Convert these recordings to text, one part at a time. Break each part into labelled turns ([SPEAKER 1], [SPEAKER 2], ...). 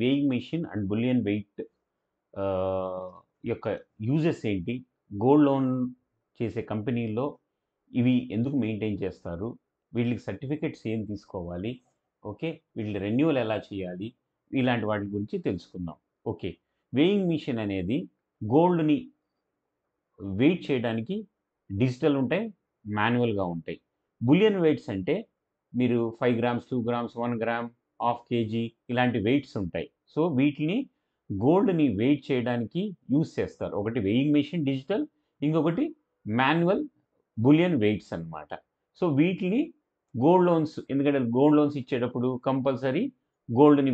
[SPEAKER 1] Weighing machine and bullion weight యొక్క uses ఏంటి, gold loan చేసే కంపెనీల్లో ఇవి ఎందుకు మెయింటైన్ చేస్తారు, వీళ్ళకి సర్టిఫికెట్స్ ఏం తీసుకోవాలి, ఓకే, వీళ్ళ రెన్యువల్ ఎలా చేయాలి, ఇలాంటి వాటి గురించి తెలుసుకుందాం. ఓకే, వేయింగ్ మిషన్ అనేది గోల్డ్ని వెయిట్ చేయడానికి డిజిటల్ ఉంటాయి, మాన్యువల్గా ఉంటాయి. బులియన్ వెయిట్స్ అంటే మీరు 5 grams, 2 grams, 1 gram, half KG ఇలాంటి వెయిట్స్ ఉంటాయి. సో వీటిని గోల్డ్ని వెయిట్ చేయడానికి యూజ్ చేస్తారు. ఒకటి వెయింగ్ మెషిన్ డిజిటల్, ఇంకొకటి మాన్యువల్ బులియన్ వెయిట్స్ అన్నమాట. సో వీటిని గోల్డ్ లోన్స్, ఎందుకంటే గోల్డ్ లోన్స్ ఇచ్చేటప్పుడు కంపల్సరీ గోల్డ్ని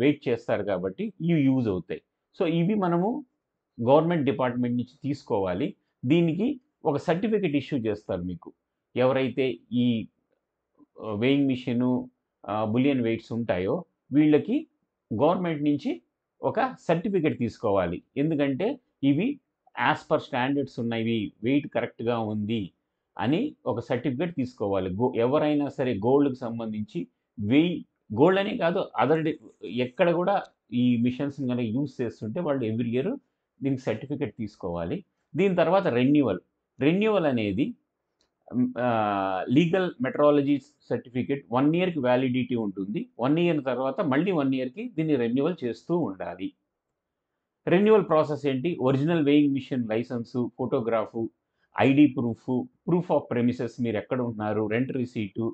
[SPEAKER 1] వెయిట్ చేస్తారు కాబట్టి ఇవి యూజ్ అవుతాయి. సో ఇవి మనము గవర్నమెంట్ డిపార్ట్మెంట్ నుంచి తీసుకోవాలి. దీనికి ఒక సర్టిఫికెట్ ఇష్యూ చేస్తారు మీకు. ఎవరైతే ఈ వేయింగ్ మిషను, బులియన్ వెయిట్స్ ఉంటాయో వీళ్ళకి గవర్నమెంట్ నుంచి ఒక సర్టిఫికెట్ తీసుకోవాలి. ఎందుకంటే ఇవి యాజ్ పర్ స్టాండర్డ్స్ ఉన్నవి, వెయిట్ కరెక్ట్‌గా ఉంది అని ఒక సర్టిఫికెట్ తీసుకోవాలి. ఎవరైనా సరే గోల్డ్‌కి సంబంధించి వెయి గోల్డ్ అనే కాదు, అదర్ ఎక్కడ కూడా ఈ మిషన్స్‌ని గనక యూజ్ చేస్తుంటే వాళ్ళు ఎవ్రీ ఇయర్ దీనికి సర్టిఫికెట్ తీసుకోవాలి. దీని తర్వాత రెన్యువల్. రెన్యువల్ అనేది లీగల్ మెట్రాలజీ సర్టిఫికేట్ 1 ఇయర్‌కి వ్యాలిడిటీ ఉంటుంది. 1 ఇయర్ తర్వాత మళ్ళీ 1 ఇయర్‌కి దీన్ని రెన్యువల్ చేస్తూ ఉండాలి. రెన్యువల్ ప్రాసెస్ ఏంటి? Original weighing machine licence, photograph, ID proof, proof of premises మీరెక్కడ ఉంటున్నారు, rent receipt,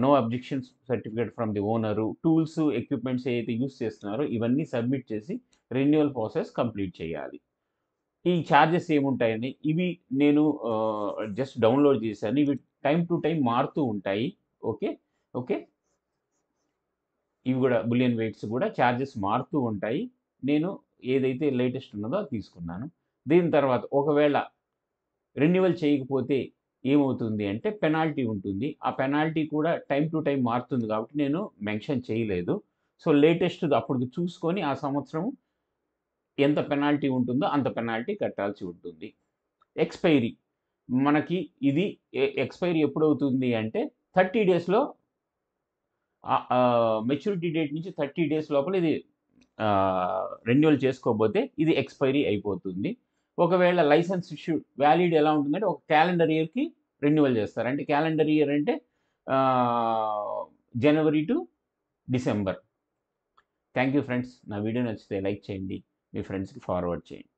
[SPEAKER 1] no objections certificate from the owner, tools, equipments ఏదైతే యూజ్ చేస్తున్నారో ఇవన్నీ సబ్మిట్ చేసి రెన్యువల్ ప్రాసెస్ కంప్లీట్ చేయాలి. ఈ చార్జెస్ ఏముంటాయని ఇవి నేను జస్ట్ డౌన్‌లోడ్ చేశాను. ఇవి టైమ్ టు టైమ్ మారుతూ ఉంటాయి. ఓకే. ఓకే. ఇవి గూడా బులియన్ వెయిట్స్ గూడా చార్జెస్ మారుతూ ఉంటాయి. నేను ఏదైతే లేటెస్ట్ ఉన్నదో అది తీసుకున్నాను. దీని తర్వాత ఒకవేళ రెన్యువల్ చేయకపోతే ఏమవుతుంది అంటే పెనాల్టీ ఉంటుంది. ఆ పెనాల్టీ కూడా టైమ్ టు టైమ్ మారుతుంది కాబట్టి నేను మెన్షన్ చేయలేదు. సో లేటెస్ట్‌ది అప్పటికి చూసుకొని ఆ సంవత్సరం ఎంత పెనాల్టీ ఉంటుందో అంత పెనాల్టీ కట్టాల్సి ఉంటుంది. ఎక్స్‌పైరీ మనకి ఇది ఎక్స్‌పైరీ ఎప్పుడవుతుంది అంటే 30 డేస్‌లో మెచ్యూరిటీ డేట్ నుంచి 30 డేస్ లోపల ఇది రెన్యువల్ చేసుకోకపోతే ఇది ఎక్స్‌పైరీ అయిపోతుంది. ఒకవేళ లైసెన్స్ ఇష్యూ వాలిడ్ ఎలా ఉంటుందంటే ఒక క్యాలెండర్ ఇయర్‌కి రెన్యువల్ చేస్తారు. అంటే క్యాలెండర్ ఇయర్ అంటే January to December. Thank you friends. నా వీడియో నచ్చితే లైక్ చేయండి. మీ ఫ్రెండ్స్‌కి ఫార్వర్డ్ చేయండి.